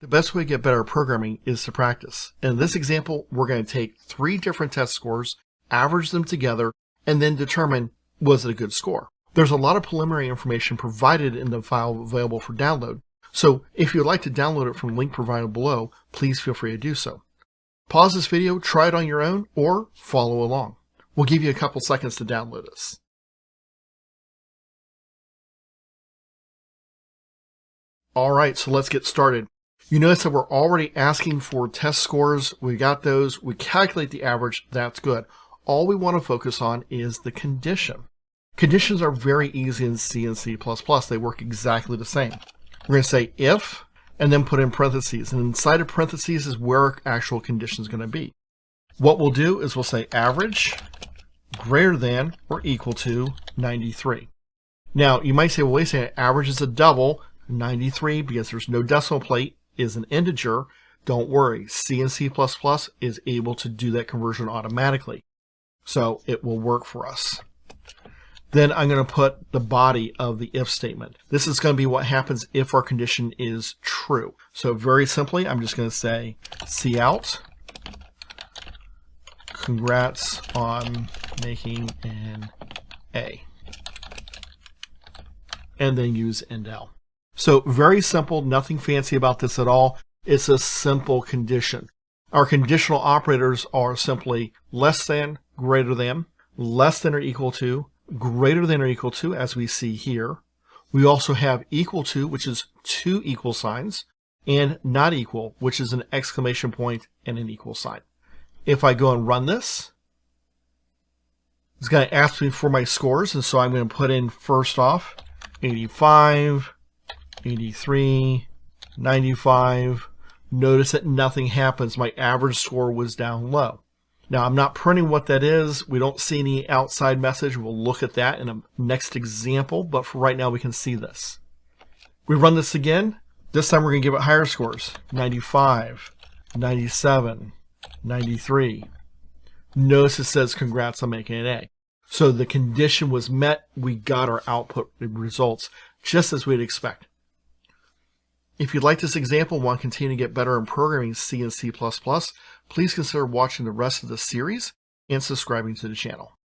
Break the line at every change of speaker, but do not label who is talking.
The best way to get better at programming is to practice. In this example, we're going to take 3 different test scores, average them together, and then determine, was it a good score? There's a lot of preliminary information provided in the file available for download. So if you'd like to download it from the link provided below, please feel free to do so. Pause this video, try it on your own, or follow along. We'll give you a couple seconds to download this. All right, so let's get started. You notice that we're already asking for test scores. We got those. We calculate the average. That's good. All we want to focus on is the condition. Conditions are very easy in C and C++. They work exactly the same. We're going to say if, and then put in parentheses. And inside of parentheses is where our actual condition is going to be. What we'll do is we'll say average greater than or equal to 93. Now, you might say, well, wait a second, average is a double. 93, because there's no decimal plate, is an integer. Don't worry, C and C++ is able to do that conversion automatically. So it will work for us. Then I'm going to put the body of the if statement. This is going to be what happens if our condition is true. So very simply, I'm just going to say cout, congrats on making an A. And then use endl. So very simple, nothing fancy about this at all. It's a simple condition. Our conditional operators are simply less than, greater than, less than or equal to, greater than or equal to, as we see here. We also have equal to, which is 2 equal signs, and not equal, which is an exclamation point and an equal sign. If I go and run this, it's going to ask me for my scores, and so I'm going to put in first off 85, 83, 95. Notice that nothing happens. My average score was down low. Now, I'm not printing what that is. We don't see any outside message. We'll look at that in a next example, but for right now, we can see this. We run this again. This time, we're going to give it higher scores. 95, 97, 93. Notice it says, congrats on making an A. So the condition was met. We got our output results just as we'd expect. If you'd like this example and want to continue to get better in programming C and C++, please consider watching the rest of the series and subscribing to the channel.